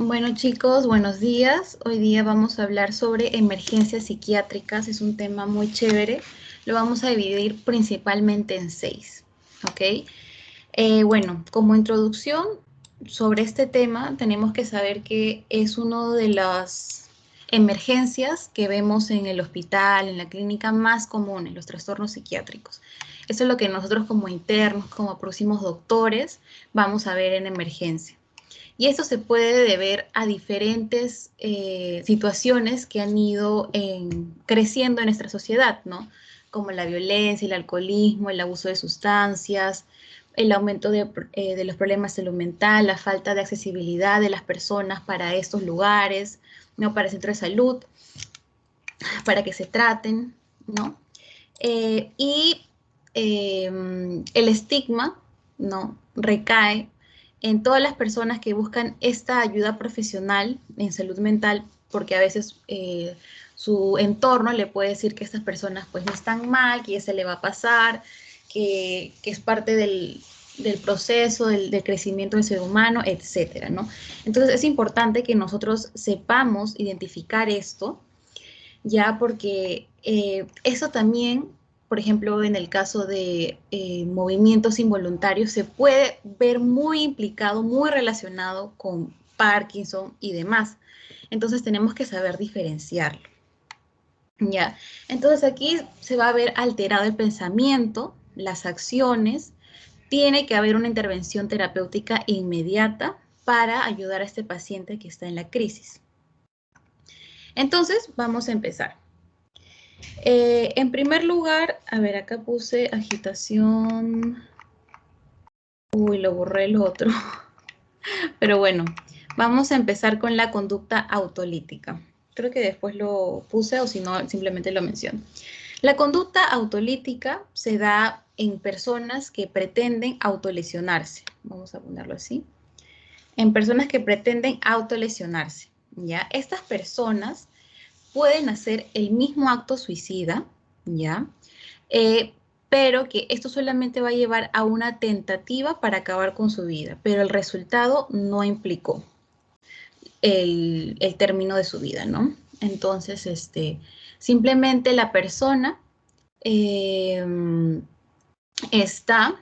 Bueno chicos, buenos días. Hoy día vamos a hablar sobre emergencias psiquiátricas. Es un tema muy chévere. Lo vamos a dividir principalmente en 6, ¿ok? Bueno, como introducción sobre este tema, tenemos que saber que es una de las emergencias que vemos en el hospital, en la clínica más comunes, los trastornos psiquiátricos. Eso es lo que nosotros como internos, como próximos doctores, vamos a ver en emergencia. Y esto se puede deber a diferentes situaciones que han ido creciendo en nuestra sociedad, ¿no? Como la violencia, el alcoholismo, el abuso de sustancias, el aumento de los problemas de salud mental, la falta de accesibilidad de las personas para estos lugares, ¿no? Para el centro de salud, para que se traten, ¿no? Y el estigma, ¿no? Recae en todas las personas que buscan esta ayuda profesional en salud mental, porque a veces su entorno le puede decir que estas personas pues no están mal, que ya se le va a pasar, que es parte del proceso, del crecimiento del ser humano, etcétera, ¿no? Entonces es importante que nosotros sepamos identificar esto, ya porque eso también, por ejemplo, en el caso de movimientos involuntarios, se puede ver muy implicado, muy relacionado con Parkinson y demás. Entonces tenemos que saber diferenciarlo. Ya, entonces aquí se va a ver alterado el pensamiento, las acciones, tiene que haber una intervención terapéutica inmediata para ayudar a este paciente que está en la crisis. Entonces, vamos a empezar. En primer lugar, a ver, acá puse agitación. Uy, lo borré el otro. Pero bueno, vamos a empezar con la conducta autolítica. Creo que después lo puse o si no, simplemente lo menciono. La conducta autolítica se da en personas que pretenden autolesionarse. Vamos a ponerlo así. En personas que pretenden autolesionarse. ¿Ya? Estas personas pueden hacer el mismo acto suicida, ¿ya? Eh, pero que esto solamente va a llevar a una tentativa para acabar con su vida, pero el resultado no implicó el término de su vida, ¿no? Entonces, simplemente la persona eh, está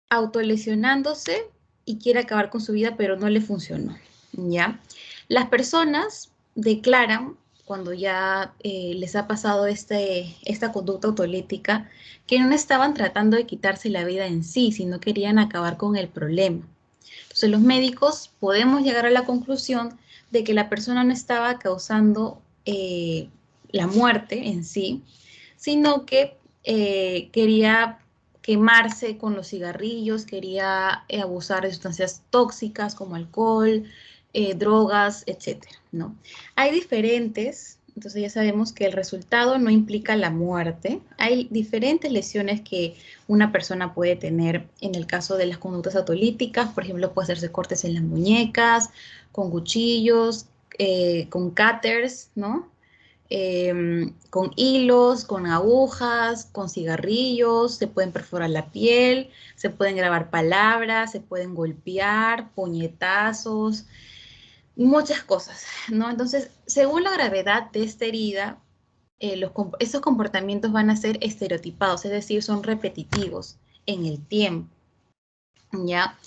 autolesionándose y quiere acabar con su vida, pero no le funcionó, ¿ya? Las personas declaran, cuando ya les ha pasado esta conducta autolítica, que no estaban tratando de quitarse la vida en sí, sino querían acabar con el problema. Entonces los médicos podemos llegar a la conclusión de que la persona no estaba causando la muerte en sí, sino que quería quemarse con los cigarrillos, quería abusar de sustancias tóxicas como alcohol, drogas, etcétera, ¿no? Hay diferentes, entonces ya sabemos que el resultado no implica la muerte. Hay diferentes lesiones que una persona puede tener en el caso de las conductas autolíticas. Por ejemplo, puede hacerse cortes en las muñecas, con cuchillos, con cutters, ¿no? Con hilos, con agujas, con cigarrillos, se pueden perforar la piel, se pueden grabar palabras, se pueden golpear, puñetazos, muchas cosas, ¿no? Entonces, según la gravedad de esta herida, estos comportamientos van a ser estereotipados, es decir, son repetitivos en el tiempo, ¿ya?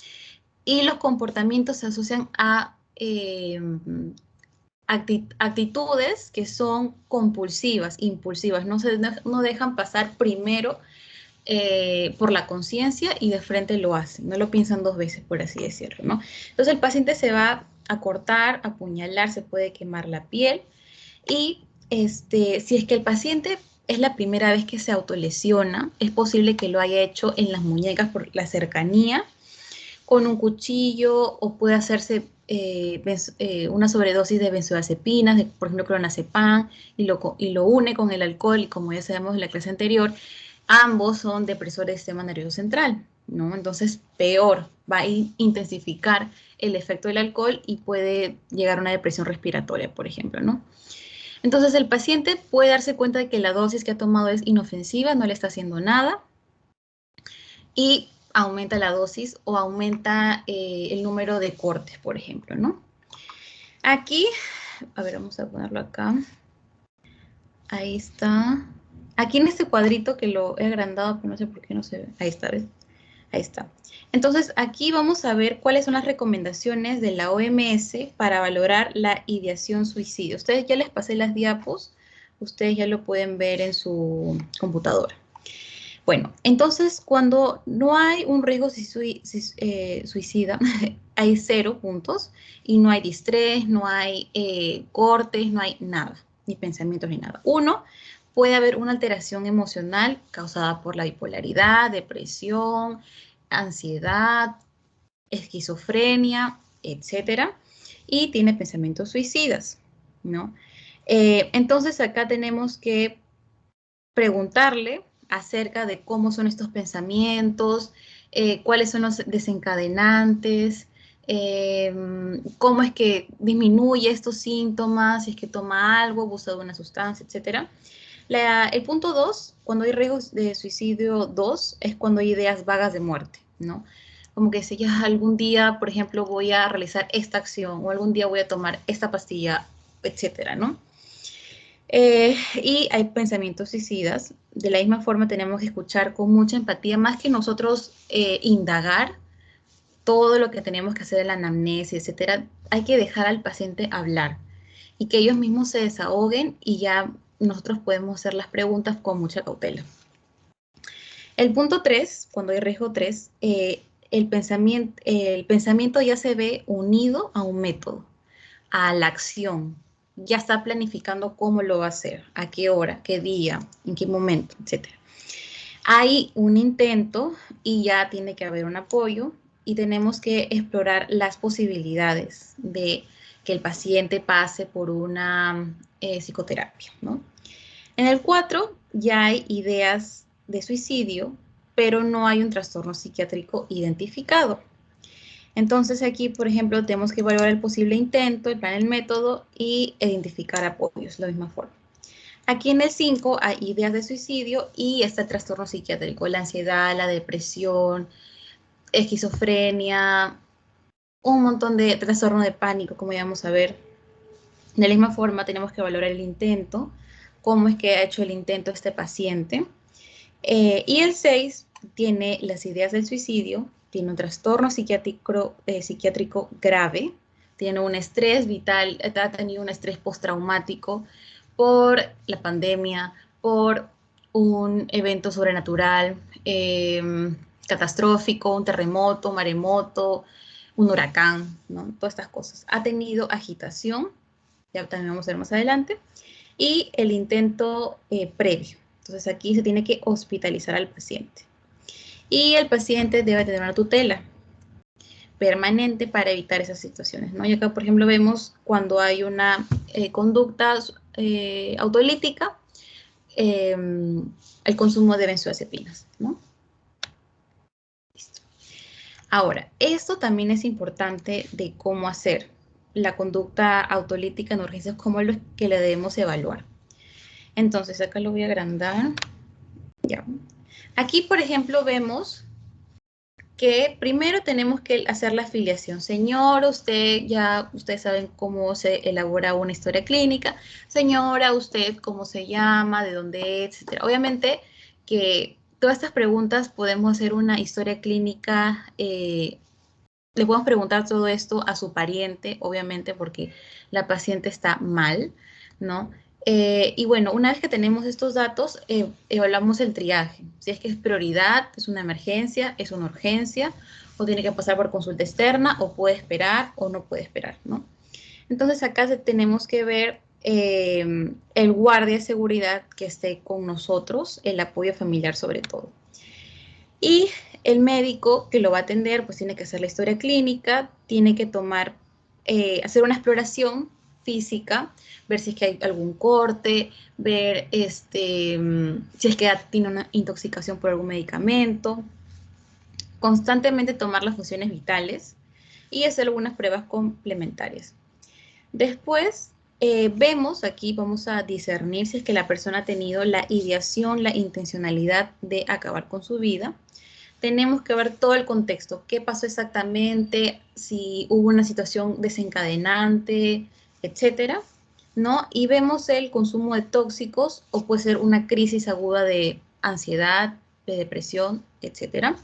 Y los comportamientos se asocian a actitudes que son compulsivas, impulsivas, no dejan pasar primero por la conciencia y de frente lo hacen, no lo piensan dos veces, por así decirlo, ¿no? Entonces el paciente se va a cortar, a apuñalar, se puede quemar la piel y si es que el paciente es la primera vez que se autolesiona, es posible que lo haya hecho en las muñecas por la cercanía, con un cuchillo, o puede hacerse una sobredosis de benzodiazepinas, por ejemplo clonazepam, y lo une con el alcohol, y como ya sabemos en la clase anterior, ambos son depresores del sistema nervioso central, ¿no? Entonces, peor, va a intensificar el efecto del alcohol y puede llegar a una depresión respiratoria, por ejemplo, ¿no? Entonces, el paciente puede darse cuenta de que la dosis que ha tomado es inofensiva, no le está haciendo nada, y aumenta la dosis o aumenta el número de cortes, por ejemplo, ¿no? Aquí, a ver, vamos a ponerlo acá. Ahí está. Aquí en este cuadrito que lo he agrandado, pero no sé por qué no se ve. Ahí está, ¿ves? Ahí está. Entonces, aquí vamos a ver cuáles son las recomendaciones de la OMS para valorar la ideación suicidio. Ustedes ya les pasé las diapos, ustedes ya lo pueden ver en su computadora. Bueno, entonces, cuando no hay un riesgo suicida, hay 0 puntos y no hay distrés, no hay cortes, no hay nada, ni pensamientos ni nada. 1, puede haber una alteración emocional causada por la bipolaridad, depresión, ansiedad, esquizofrenia, etcétera, y tiene pensamientos suicidas, ¿no? Entonces acá tenemos que preguntarle acerca de cómo son estos pensamientos, cuáles son los desencadenantes, cómo es que disminuye estos síntomas, si es que toma algo, abusa de una sustancia, etc. El punto 2, cuando hay riesgos de suicidio 2, es cuando hay ideas vagas de muerte, ¿no? Como que si ya algún día, por ejemplo, voy a realizar esta acción o algún día voy a tomar esta pastilla, etcétera, ¿no? Y hay pensamientos suicidas. De la misma forma tenemos que escuchar con mucha empatía, más que nosotros indagar todo lo que tenemos que hacer en la anamnesis, etcétera. Hay que dejar al paciente hablar y que ellos mismos se desahoguen y ya nosotros podemos hacer las preguntas con mucha cautela. El punto 3, cuando hay riesgo 3, el pensamiento ya se ve unido a un método, a la acción. Ya está planificando cómo lo va a hacer, a qué hora, qué día, en qué momento, etc. Hay un intento y ya tiene que haber un apoyo y tenemos que explorar las posibilidades de que el paciente pase por una psicoterapia, ¿no? En el 4 ya hay ideas de suicidio, pero no hay un trastorno psiquiátrico identificado. Entonces aquí, por ejemplo, tenemos que evaluar el posible intento, el plan, el método y identificar apoyos, de la misma forma. Aquí en el 5 hay ideas de suicidio y está el trastorno psiquiátrico, la ansiedad, la depresión, esquizofrenia, un montón de trastorno de pánico, como ya vamos a ver. De la misma forma tenemos que valorar el intento, cómo es que ha hecho el intento este paciente. Y el 6 tiene las ideas del suicidio, tiene un trastorno psiquiátrico grave, tiene un estrés vital, ha tenido un estrés postraumático por la pandemia, por un evento sobrenatural, catastrófico, un terremoto, maremoto, un huracán, ¿no? Todas estas cosas. Ha tenido agitación, ya también vamos a ver más adelante, y el intento previo. Entonces aquí se tiene que hospitalizar al paciente. Y el paciente debe tener una tutela permanente para evitar esas situaciones, ¿no? Y acá, por ejemplo, vemos cuando hay una conducta autolítica, el consumo de benzodiazepinas, ¿no? Listo. Ahora, esto también es importante de cómo hacer la conducta autolítica en urgencias, cómo es lo que le debemos evaluar. Entonces, acá lo voy a agrandar. Ya. Aquí, por ejemplo, vemos que primero tenemos que hacer la afiliación. Señor, ustedes saben cómo se elabora una historia clínica. Señora, usted cómo se llama, de dónde es, etcétera. Obviamente que todas estas preguntas podemos hacer una historia clínica. Le podemos preguntar todo esto a su pariente, obviamente, porque la paciente está mal, ¿no? Y bueno, una vez que tenemos estos datos, evaluamos el triaje. Si es que es prioridad, es una emergencia, es una urgencia, o tiene que pasar por consulta externa, o puede esperar, o no puede esperar, ¿no? Entonces acá tenemos que ver el guardia de seguridad que esté con nosotros, el apoyo familiar sobre todo. Y el médico que lo va a atender, pues tiene que hacer la historia clínica, tiene que hacer una exploración física, ver si es que hay algún corte, ver si es que tiene una intoxicación por algún medicamento, constantemente tomar las funciones vitales y hacer algunas pruebas complementarias. Después, vemos aquí, vamos a discernir si es que la persona ha tenido la ideación, la intencionalidad de acabar con su vida. tenemos que ver todo el contexto, qué pasó exactamente, si hubo una situación desencadenante, etcétera, ¿no? Y vemos el consumo de tóxicos o puede ser una crisis aguda de ansiedad, de depresión, etcétera.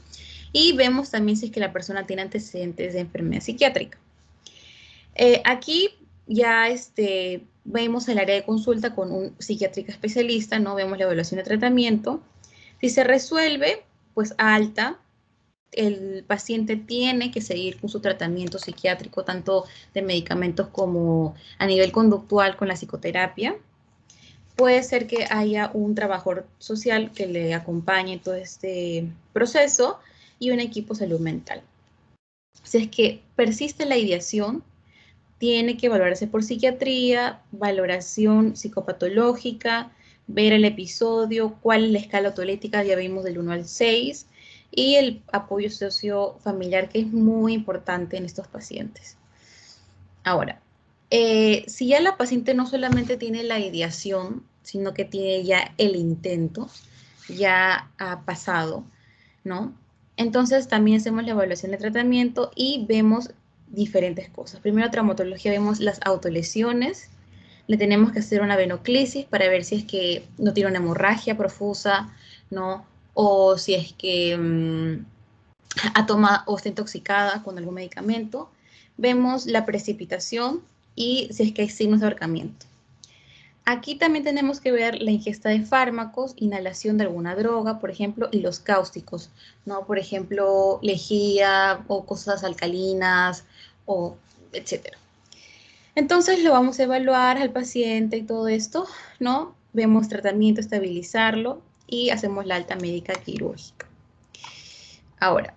Y vemos también si es que la persona tiene antecedentes de enfermedad psiquiátrica. Aquí ya vemos el área de consulta con un psiquiátrico especialista, ¿no? Vemos la evaluación de tratamiento. Si se resuelve, pues alta, el paciente tiene que seguir con su tratamiento psiquiátrico, tanto de medicamentos como a nivel conductual con la psicoterapia. Puede ser que haya un trabajador social que le acompañe en todo este proceso y un equipo de salud mental. Si es que persiste la ideación, tiene que valorarse por psiquiatría, valoración psicopatológica, ver el episodio, cuál es la escala autolética, ya vimos del 1 al 6, y el apoyo sociofamiliar, que es muy importante en estos pacientes. Ahora, si ya la paciente no solamente tiene la ideación, sino que tiene ya el intento, ya ha pasado, ¿no? Entonces también hacemos la evaluación de tratamiento y vemos diferentes cosas. Primero, traumatología, vemos las autolesiones. Le tenemos que hacer una venoclisis para ver si es que no tiene una hemorragia profusa, ¿no? O si es que ha tomado o está intoxicada con algún medicamento. Vemos la precipitación y si es que hay signos de ahorcamiento. Aquí también tenemos que ver la ingesta de fármacos, inhalación de alguna droga, por ejemplo, y los cáusticos, ¿no? Por ejemplo, lejía o cosas alcalinas, o etcétera. Entonces lo vamos a evaluar al paciente y todo esto, ¿no? Vemos tratamiento, estabilizarlo y hacemos la alta médica quirúrgica. Ahora,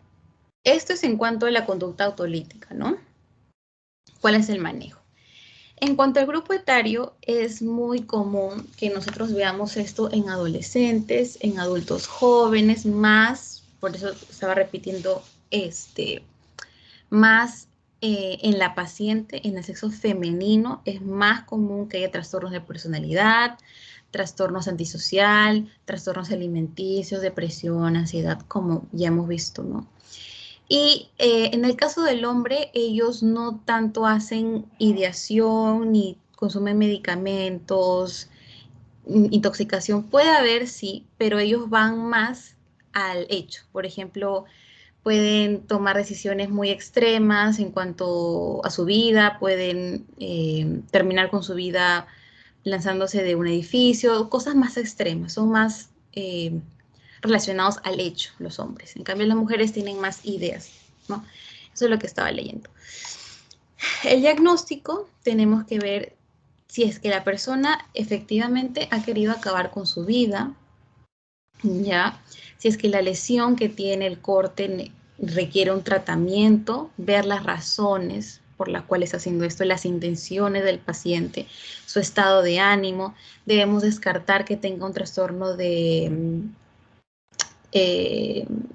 esto es en cuanto a la conducta autolítica, ¿no? ¿Cuál es el manejo? En cuanto al grupo etario, es muy común que nosotros veamos esto en adolescentes, en adultos jóvenes, más, por eso estaba repitiendo, más en la paciente, en el sexo femenino, es más común que haya trastornos de personalidad, trastornos antisocial, trastornos alimenticios, depresión, ansiedad, como ya hemos visto, ¿no? Y en el caso del hombre, ellos no tanto hacen ideación ni consumen medicamentos, intoxicación. Puede haber, sí, pero ellos van más al hecho. Por ejemplo, pueden tomar decisiones muy extremas en cuanto a su vida, pueden terminar con su vida lanzándose de un edificio, cosas más extremas, son más relacionados al hecho, los hombres. En cambio, las mujeres tienen más ideas, ¿no? Eso es lo que estaba leyendo. El diagnóstico, tenemos que ver si es que la persona efectivamente ha querido acabar con su vida, ¿ya? Si es que la lesión que tiene el corte requiere un tratamiento, ver las razones por las cuales está haciendo esto, las intenciones del paciente, su estado de ánimo. Debemos descartar que tenga un trastorno de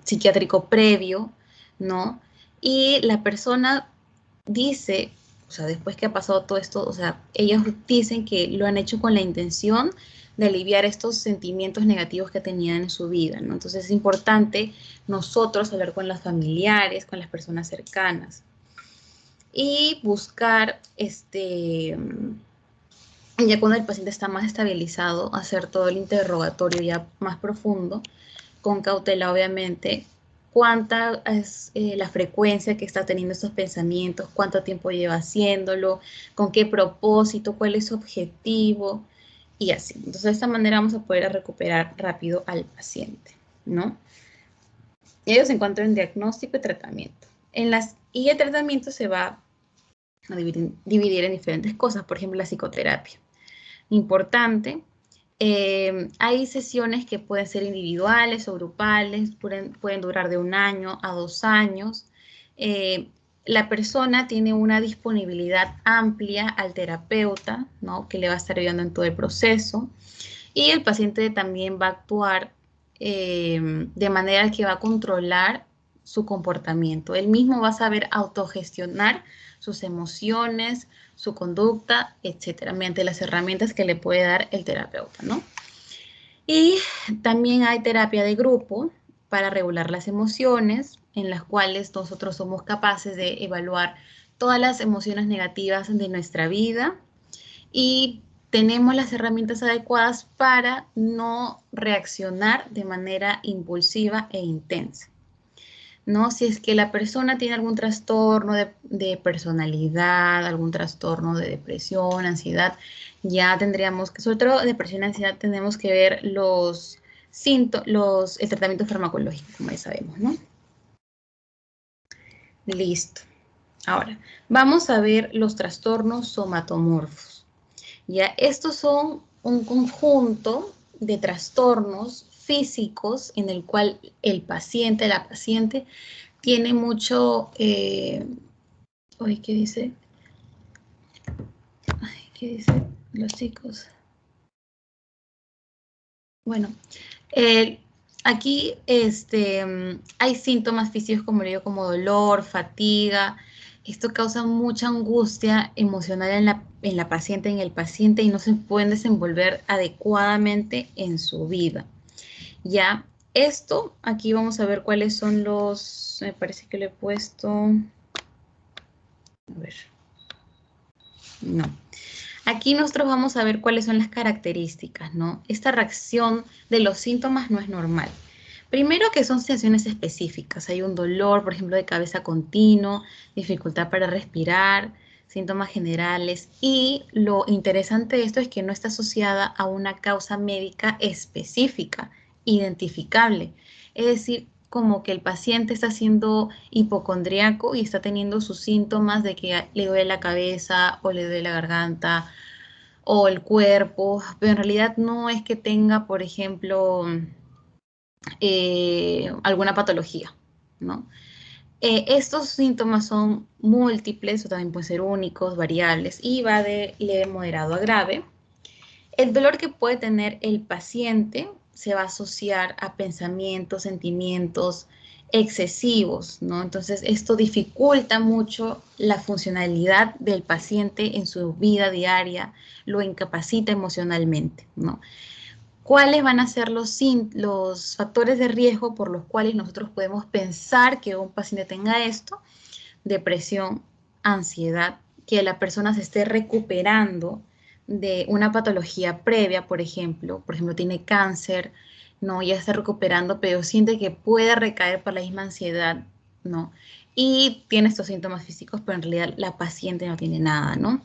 psiquiátrico previo, ¿no? Y la persona dice, o sea, después que ha pasado todo esto, o sea, ellos dicen que lo han hecho con la intención de aliviar estos sentimientos negativos que tenían en su vida, ¿no? Entonces es importante nosotros hablar con los familiares, con las personas cercanas y buscar, ya cuando el paciente está más estabilizado, hacer todo el interrogatorio ya más profundo, con cautela obviamente, cuánta es la frecuencia que está teniendo estos pensamientos, cuánto tiempo lleva haciéndolo, con qué propósito, cuál es su objetivo y así. Entonces de esta manera vamos a poder recuperar rápido al paciente, ¿no? Y ellos se encuentran en diagnóstico y tratamiento. Y el tratamiento se va a dividir en diferentes cosas, por ejemplo la psicoterapia. Importante. Hay sesiones que pueden ser individuales o grupales, pueden durar de 1 año a 2 años. La persona tiene una disponibilidad amplia al terapeuta, ¿no? Que le va a estar ayudando en todo el proceso. Y el paciente también va a actuar de manera que va a controlar su comportamiento. Él mismo va a saber autogestionar sus emociones, su conducta, etcétera, mediante las herramientas que le puede dar el terapeuta, ¿no? Y también hay terapia de grupo para regular las emociones, en las cuales nosotros somos capaces de evaluar todas las emociones negativas de nuestra vida y tenemos las herramientas adecuadas para no reaccionar de manera impulsiva e intensa, ¿no? Si es que la persona tiene algún trastorno de personalidad, algún trastorno de depresión, ansiedad, ya tendríamos que, sobre todo depresión y ansiedad, tenemos que ver los síntomas, el tratamiento farmacológico, como ya sabemos, ¿no? Listo. Ahora, vamos a ver los trastornos somatomorfos. Ya, estos son un conjunto de trastornos físicos en el cual el paciente, la paciente, tiene mucho, ¿qué dice? ¿Qué dice los chicos? Bueno, aquí hay síntomas físicos, como le digo, como dolor, fatiga. Esto causa mucha angustia emocional en la paciente, en el paciente, y no se pueden desenvolver adecuadamente en su vida. Ya, esto, aquí vamos a ver cuáles son los, me parece que lo he puesto, a ver, no. Aquí nosotros vamos a ver cuáles son las características, ¿no? Esta reacción de los síntomas no es normal. Primero que son sensaciones específicas. Hay un dolor, por ejemplo, de cabeza continuo, dificultad para respirar, síntomas generales. Y lo interesante de esto es que no está asociada a una causa médica específica, identificable. Es decir, como que el paciente está siendo hipocondriaco y está teniendo sus síntomas de que le duele la cabeza o le duele la garganta o el cuerpo, pero en realidad no es que tenga, por ejemplo, alguna patología, ¿no? Estos síntomas son múltiples o también pueden ser únicos, variables, y va de leve, moderado a grave. El dolor que puede tener el paciente se va a asociar a pensamientos, sentimientos excesivos, ¿no? Entonces, esto dificulta mucho la funcionalidad del paciente en su vida diaria, lo incapacita emocionalmente, ¿no? ¿Cuáles van a ser los factores de riesgo por los cuales nosotros podemos pensar que un paciente tenga esto? Depresión, ansiedad, que la persona se esté recuperando de una patología previa, por ejemplo, tiene cáncer, ¿no? Ya está recuperando, pero siente que puede recaer por la misma ansiedad, ¿no? Y tiene estos síntomas físicos, pero en realidad la paciente no tiene nada, ¿no?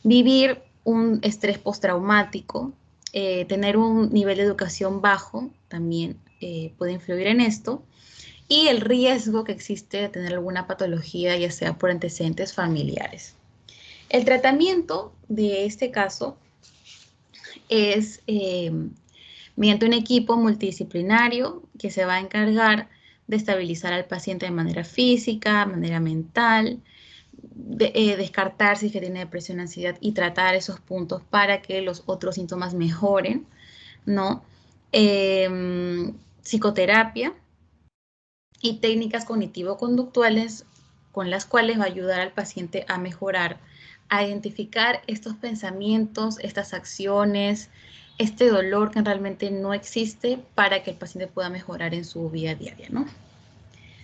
Vivir un estrés postraumático, tener un nivel de educación bajo, también puede influir en esto, y el riesgo que existe de tener alguna patología, ya sea por antecedentes familiares. El tratamiento de este caso es mediante un equipo multidisciplinario que se va a encargar de estabilizar al paciente de manera física, de manera mental, descartar si es que tiene depresión, ansiedad y tratar esos puntos para que los otros síntomas mejoren, ¿no? Psicoterapia y técnicas cognitivo-conductuales con las cuales va a ayudar al paciente a mejorar, a identificar estos pensamientos, estas acciones, este dolor que realmente no existe para que el paciente pueda mejorar en su vida diaria, ¿no?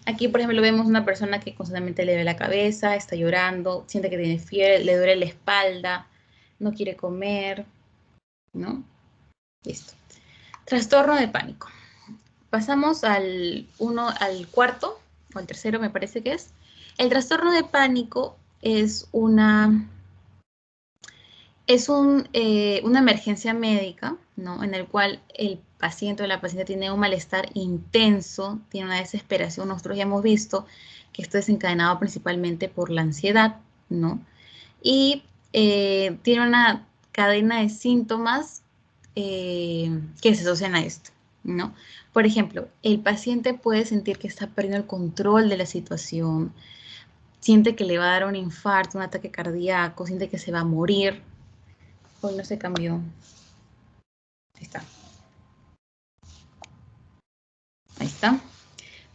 Aquí, por ejemplo, vemos una persona que constantemente le duele la cabeza, está llorando, siente que tiene fiebre, le duele la espalda, no quiere comer, ¿no? Listo. Trastorno de pánico. Pasamos al cuarto, o al tercero me parece que es. El trastorno de pánico es una emergencia médica, ¿no? En el cual el paciente o la paciente tiene un malestar intenso, tiene una desesperación. Nosotros ya hemos visto que esto es desencadenado principalmente por la ansiedad, ¿no? Y tiene una cadena de síntomas que se asocian a esto, ¿no? Por ejemplo, el paciente puede sentir que está perdiendo el control de la situación, siente que le va a dar un infarto, un ataque cardíaco, siente que se va a morir. Hoy no se cambió. Ahí está. Ahí está.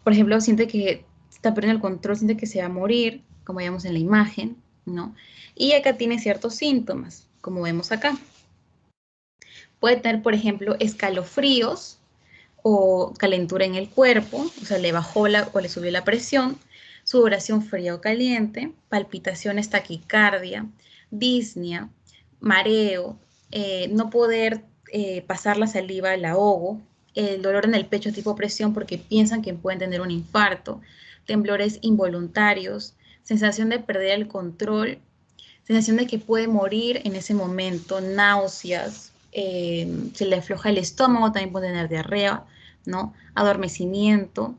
Por ejemplo, siente que está perdiendo el control, siente que se va a morir, como vemos en la imagen, ¿no? Y acá tiene ciertos síntomas, como vemos acá. Puede tener, por ejemplo, escalofríos o calentura en el cuerpo, o sea, le bajó o le subió la presión, sudoración fría o caliente, palpitaciones, taquicardia, disnea, mareo, no poder pasar la saliva, el ahogo, el dolor en el pecho tipo presión porque piensan que pueden tener un infarto, temblores involuntarios, sensación de perder el control, sensación de que puede morir en ese momento, náuseas, se le afloja el estómago, también puede tener diarrea, ¿no? Adormecimiento,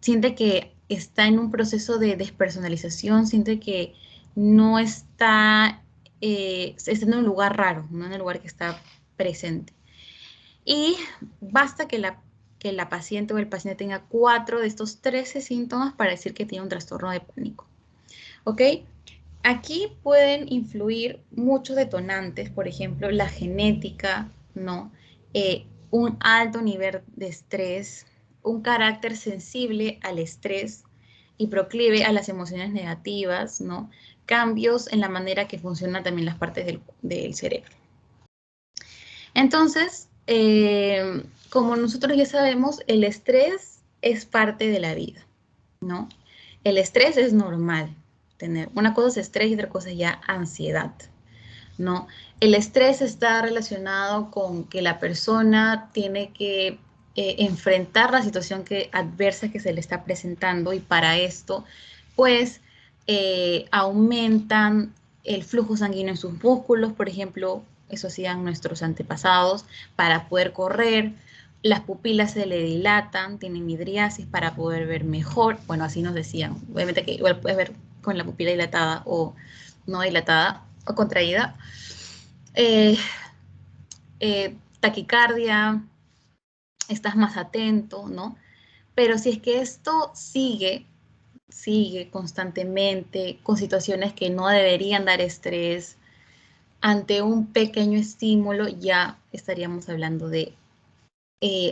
siente que está en un proceso de despersonalización, siente que no está, está en un lugar raro, no en el lugar que está presente. Y basta que la paciente o el paciente tenga 4 de estos 13 síntomas para decir que tiene un trastorno de pánico. ¿Ok? Aquí pueden influir muchos detonantes, por ejemplo, la genética, ¿no? Un alto nivel de estrés, un carácter sensible al estrés y proclive a las emociones negativas, ¿no? Cambios en la manera que funcionan también las partes del cerebro. Entonces, como nosotros ya sabemos, el estrés es parte de la vida, ¿no? El estrés es normal tener. Una cosa es estrés y otra cosa es ya ansiedad, ¿no? El estrés está relacionado con que la persona tiene que enfrentar la situación adversa que se le está presentando y para esto, pues, aumentan el flujo sanguíneo en sus músculos, por ejemplo, eso hacían nuestros antepasados para poder correr, las pupilas se le dilatan, tienen midriasis para poder ver mejor, bueno, así nos decían, obviamente que igual puedes ver con la pupila dilatada o no dilatada o contraída, eh, taquicardia, estás más atento, ¿no? Pero si es que esto sigue constantemente con situaciones que no deberían dar estrés, ante un pequeño estímulo ya estaríamos hablando de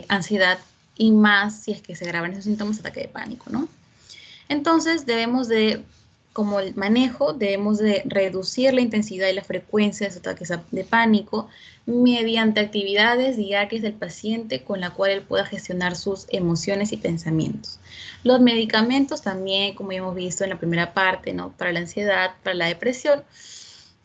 ansiedad y más si es que se agravan esos síntomas, ataque de pánico, ¿no? Entonces debemos de, como el manejo, debemos de reducir la intensidad y la frecuencia de esos ataques de pánico mediante actividades diarias del paciente con la cual él pueda gestionar sus emociones y pensamientos. Los medicamentos también, como ya hemos visto en la primera parte, ¿no? Para la ansiedad, para la depresión,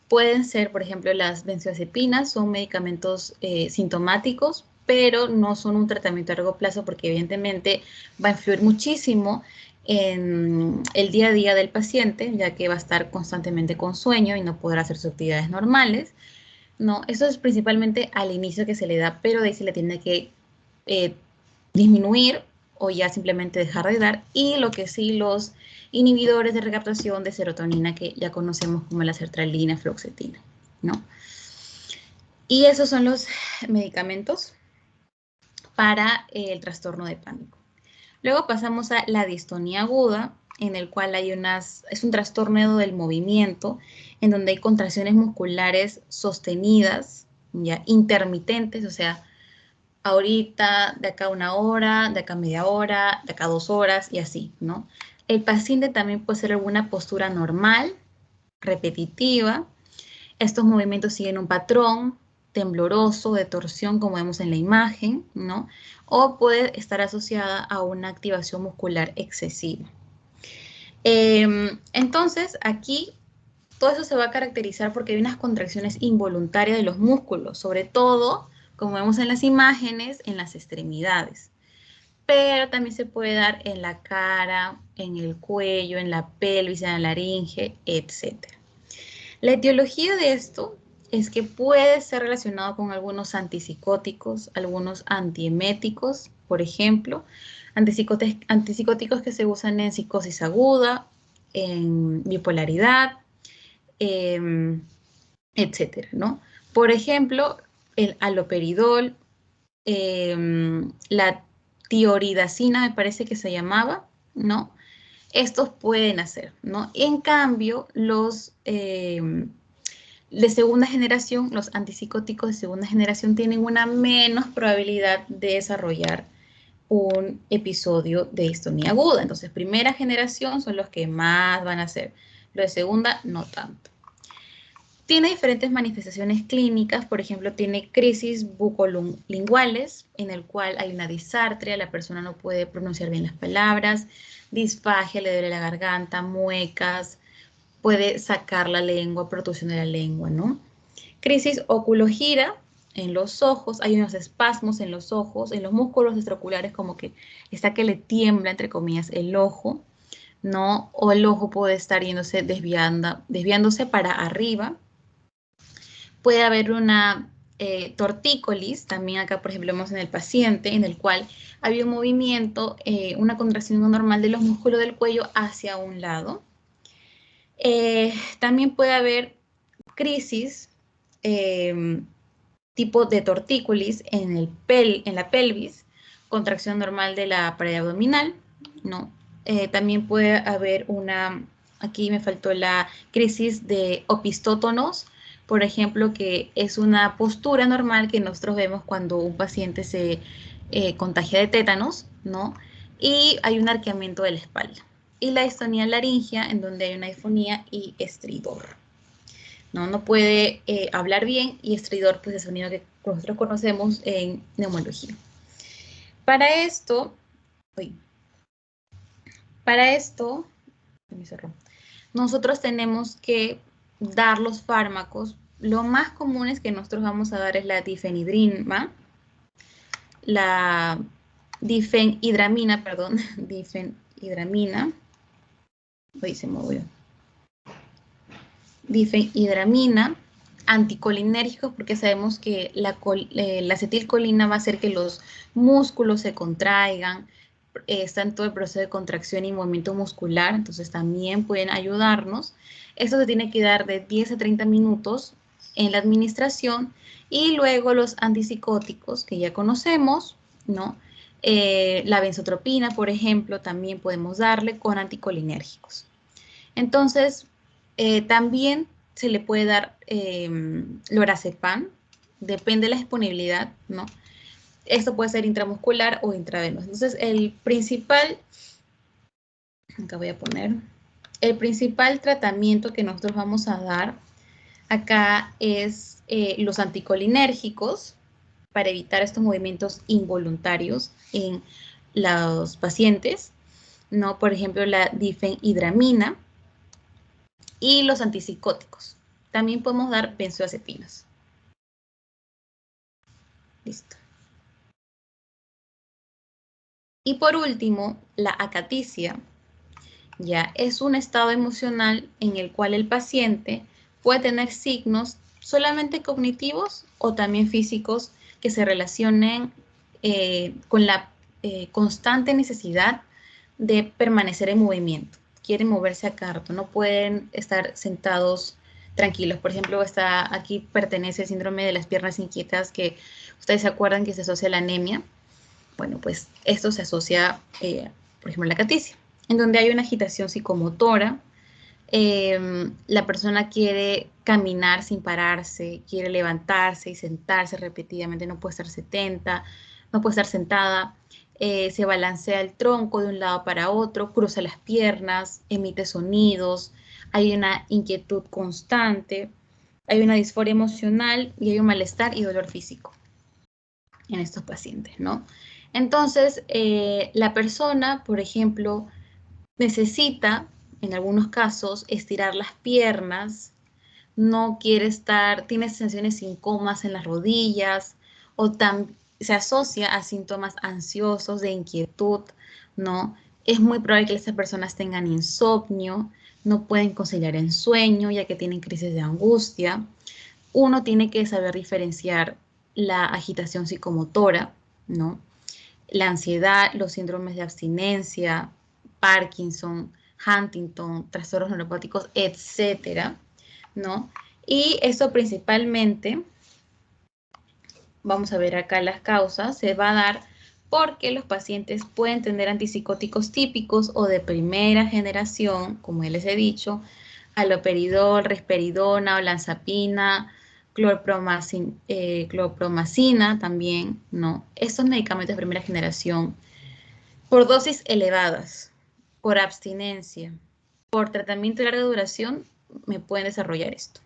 pueden ser, por ejemplo, las benzodiazepinas, son medicamentos sintomáticos, pero no son un tratamiento a largo plazo porque evidentemente va a influir muchísimo en el día a día del paciente, ya que va a estar constantemente con sueño y no podrá hacer sus actividades normales, ¿no? Eso es principalmente al inicio que se le da, pero de ahí se le tiene que eh, disminuir o ya simplemente dejar de dar. Y lo que sí, los inhibidores de recaptación de serotonina que ya conocemos como la sertralina, fluoxetina, ¿no? Y esos son los medicamentos para el trastorno de pánico. Luego pasamos a la distonía aguda, en el cual es un trastorno del movimiento, en donde hay contracciones musculares sostenidas, ya intermitentes, o sea, ahorita, de acá 1 hora, de acá media hora, de acá 2 horas y así, ¿no? El paciente también puede hacer alguna postura normal, repetitiva. Estos movimientos siguen un patrón tembloroso, de torsión, como vemos en la imagen, ¿no? O puede estar asociada a una activación muscular excesiva. Entonces, aquí todo eso se va a caracterizar porque hay unas contracciones involuntarias de los músculos, sobre todo, como vemos en las imágenes, en las extremidades. Pero también se puede dar en la cara, en el cuello, en la pelvis, en la laringe, etc. La etiología de esto es que puede ser relacionado con algunos antipsicóticos, algunos antieméticos, por ejemplo, antipsicóticos que se usan en psicosis aguda, en bipolaridad, etcétera, ¿no? Por ejemplo, el haloperidol, la tioridacina, me parece que se llamaba, ¿no? Estos pueden hacer, ¿no? En cambio, los de segunda generación, los antipsicóticos de segunda generación tienen una menos probabilidad de desarrollar un episodio de distonía aguda. Entonces, primera generación son los que más van a hacer. Los de segunda, no tanto. Tiene diferentes manifestaciones clínicas, por ejemplo, tiene crisis bucolinguales, en el cual hay una disartria, la persona no puede pronunciar bien las palabras, disfagia, le duele la garganta, muecas, puede sacar la lengua, protrusión de la lengua, ¿no? Crisis oculogira, en los ojos, hay unos espasmos en los ojos, en los músculos extraoculares, como que está que le tiembla, entre comillas, el ojo, ¿no? O el ojo puede estar yéndose, desviándose para arriba. Puede haber una tortícolis, también acá, por ejemplo, vemos en el paciente, en el cual había un movimiento, una contracción normal de los músculos del cuello hacia un lado. También puede haber crisis tipo de tortícolis en la pelvis, contracción normal de la pared abdominal, ¿no? También puede haber aquí me faltó la crisis de opistótonos, por ejemplo, que es una postura normal que nosotros vemos cuando un paciente se contagia de tétanos, ¿no? Y hay un arqueamiento de la espalda. Y la distonía laringea, en donde hay una disfonía y estridor. No puede hablar bien, y estridor, pues, es el sonido que nosotros conocemos en neumología. Para esto, nosotros tenemos que dar los fármacos. Lo más común es que nosotros vamos a dar es la difenhidramina, difenhidramina, anticolinérgicos, porque sabemos que la acetilcolina va a hacer que los músculos se contraigan, está en todo el proceso de contracción y movimiento muscular, entonces también pueden ayudarnos. Esto se tiene que dar de 10 a 30 minutos en la administración, y luego los antipsicóticos que ya conocemos, ¿no? La benzotropina, por ejemplo, también podemos darle con anticolinérgicos. Entonces, también se le puede dar lorazepam, depende de la disponibilidad, ¿no? Esto puede ser intramuscular o intravenoso. Entonces, el principal tratamiento que nosotros vamos a dar acá es los anticolinérgicos, para evitar estos movimientos involuntarios en los pacientes, ¿no? Por ejemplo, la difenhidramina, y los antipsicóticos. También podemos dar benzodiazepinas. Listo. Y por último, la acaticia, ya es un estado emocional en el cual el paciente puede tener signos solamente cognitivos o también físicos que se relacionen con la constante necesidad de permanecer en movimiento. Quieren moverse a cada rato, no pueden estar sentados tranquilos. Por ejemplo, aquí pertenece el síndrome de las piernas inquietas, que ustedes se acuerdan que se asocia a la anemia. Bueno, pues esto se asocia, por ejemplo, a la acaticia, en donde hay una agitación psicomotora. La persona quiere caminar sin pararse, quiere levantarse y sentarse repetidamente, no puede no puede estar sentada, se balancea el tronco de un lado para otro, cruza las piernas, emite sonidos, hay una inquietud constante, hay una disforia emocional y hay un malestar y dolor físico en estos pacientes, ¿no? Entonces, la persona, por ejemplo, necesita, en algunos casos, estirar las piernas, no quiere tiene sensaciones incómodas en las rodillas, o se asocia a síntomas ansiosos, de inquietud, ¿no? Es muy probable que estas personas tengan insomnio, no pueden conciliar el sueño, ya que tienen crisis de angustia. Uno tiene que saber diferenciar la agitación psicomotora, ¿no? La ansiedad, los síndromes de abstinencia, Parkinson, Huntington, trastornos neuropáticos, etcétera, ¿no? Y eso principalmente, vamos a ver acá las causas, se va a dar porque los pacientes pueden tener antipsicóticos típicos o de primera generación, como ya les he dicho, haloperidol, risperidona, olanzapina, clorpromacina también, ¿no? Estos medicamentos de primera generación, por dosis elevadas, por abstinencia, por tratamiento de larga duración, me pueden desarrollar esto.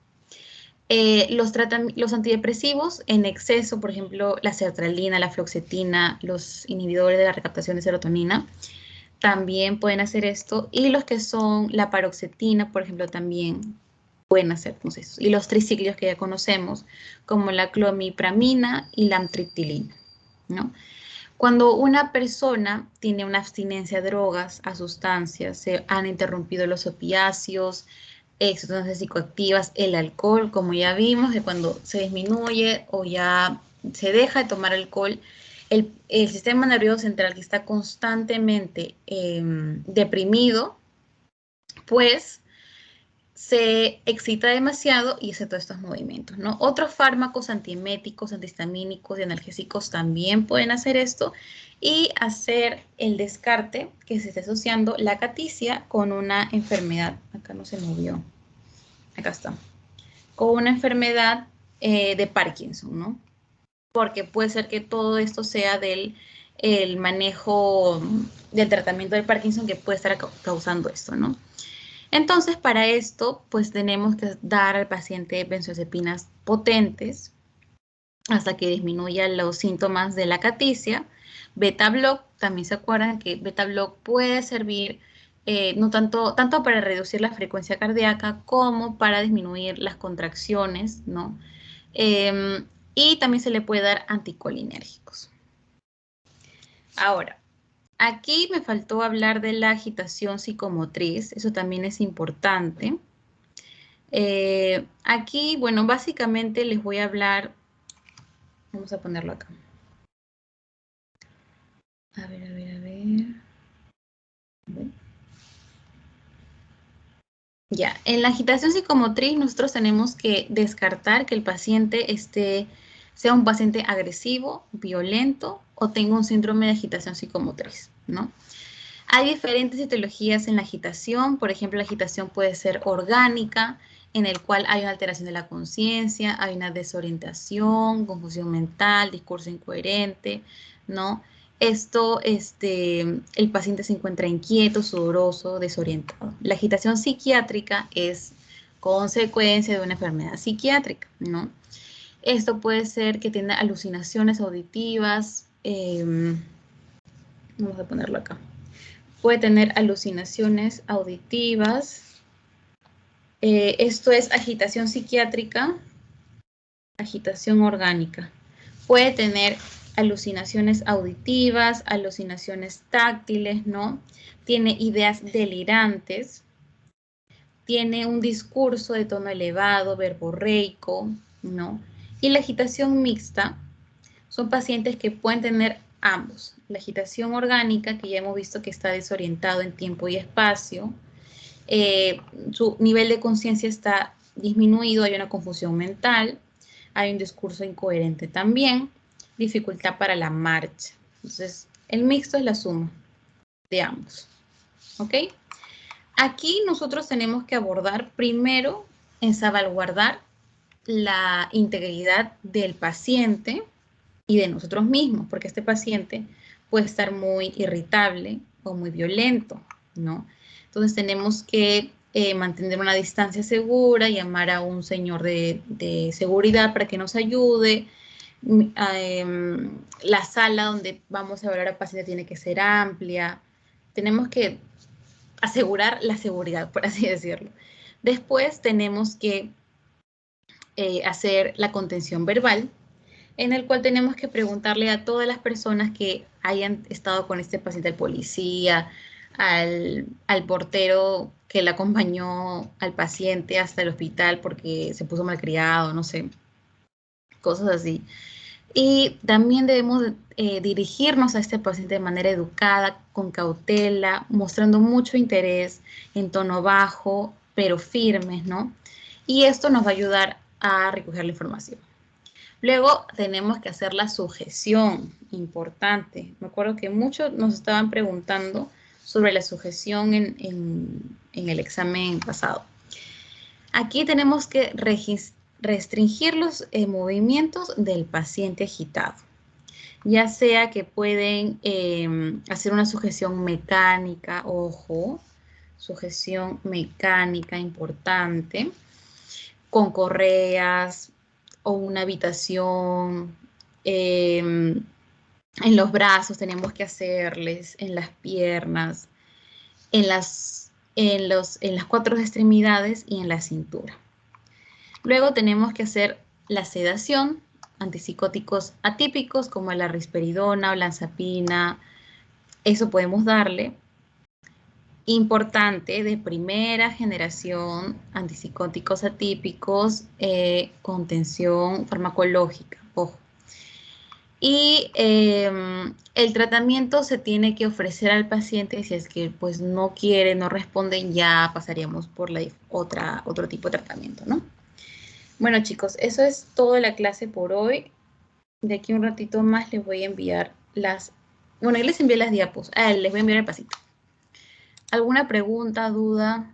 Los antidepresivos en exceso, por ejemplo, la sertralina, la fluoxetina, los inhibidores de la recaptación de serotonina, también pueden hacer esto. Y los que son la paroxetina, por ejemplo, también pueden hacer eso. Y los triciclios que ya conocemos, como la clomipramina y la amtriptilina, ¿no? Cuando una persona tiene una abstinencia a drogas, a sustancias, se han interrumpido los opiáceos, sustancias psicoactivas, el alcohol, como ya vimos, que cuando se disminuye o ya se deja de tomar alcohol, el sistema nervioso central que está constantemente deprimido, pues se excita demasiado y hace todos estos movimientos, ¿no? Otros fármacos antieméticos, antihistamínicos y analgésicos también pueden hacer esto y hacer el descarte que se esté asociando la acaticia con una enfermedad. Acá no se movió. Acá está. Con una enfermedad de Parkinson, ¿no? Porque puede ser que todo esto sea del el manejo del tratamiento del Parkinson que puede estar causando esto, ¿no? Entonces, para esto, pues tenemos que dar al paciente benzodiazepinas potentes hasta que disminuya los síntomas de la acaticia. Beta-block, también se acuerdan que beta-block puede servir no tanto para reducir la frecuencia cardíaca como para disminuir las contracciones, ¿no? Y también se le puede dar anticolinérgicos. Ahora, aquí me faltó hablar de la agitación psicomotriz, eso también es importante. Aquí, bueno, básicamente les voy a hablar, vamos a ponerlo acá. A ver. Ya, en la agitación psicomotriz nosotros tenemos que descartar que el paciente sea un paciente agresivo, violento o tenga un síndrome de agitación psicomotriz, ¿no? Hay diferentes etiologías en la agitación, por ejemplo, la agitación puede ser orgánica, en el cual hay una alteración de la conciencia, hay una desorientación, confusión mental, discurso incoherente, ¿no? Esto, el paciente se encuentra inquieto, sudoroso, desorientado. La agitación psiquiátrica es consecuencia de una enfermedad psiquiátrica, ¿no? Esto puede ser que tenga alucinaciones auditivas, vamos a ponerlo acá. Puede tener alucinaciones auditivas. Esto es agitación psiquiátrica, agitación orgánica. Puede tener alucinaciones auditivas, alucinaciones táctiles, ¿no? Tiene ideas delirantes, tiene un discurso de tono elevado, verborreico, ¿no? Y la agitación mixta son pacientes que pueden tener ambos. La agitación orgánica, que ya hemos visto que está desorientado en tiempo y espacio, su nivel de conciencia está disminuido, hay una confusión mental, hay un discurso incoherente también, dificultad para la marcha. Entonces, el mixto es la suma de ambos. ¿Ok? Aquí nosotros tenemos que abordar primero en salvaguardar la integridad del paciente y de nosotros mismos, porque este paciente puede estar muy irritable o muy violento, ¿no? Entonces tenemos que mantener una distancia segura, llamar a un señor de seguridad para que nos ayude. La sala donde vamos a evaluar al paciente tiene que ser amplia. Tenemos que asegurar la seguridad, por así decirlo. Después tenemos que hacer la contención verbal, en el cual tenemos que preguntarle a todas las personas que hayan estado con este paciente, al policía, al portero que le acompañó al paciente hasta el hospital porque se puso malcriado, no sé, cosas así. Y también debemos dirigirnos a este paciente de manera educada, con cautela, mostrando mucho interés, en tono bajo, pero firmes, ¿no? Y esto nos va a ayudar a recoger la información. Luego tenemos que hacer la sujeción, importante. Me acuerdo que muchos nos estaban preguntando sobre la sujeción en el examen pasado. Aquí tenemos que restringir los movimientos del paciente agitado, ya sea que pueden hacer una sujeción mecánica, ojo, sujeción mecánica importante. con correas o una habitación. En los brazos tenemos que hacerles, en las piernas, en las cuatro extremidades y en la cintura. Luego tenemos que hacer la sedación, antipsicóticos atípicos como la risperidona o lanzapina, eso podemos darle. Importante, de primera generación, antipsicóticos atípicos, contención farmacológica, ojo. Y el tratamiento se tiene que ofrecer al paciente. Si es que pues no quiere, no responde, ya pasaríamos por otro tipo de tratamiento, ¿no? Bueno, chicos, eso es toda la clase por hoy. De aquí un ratito más les voy a enviar bueno, yo les envié las diapos. Les voy a enviar el pasito. ¿Alguna pregunta, duda?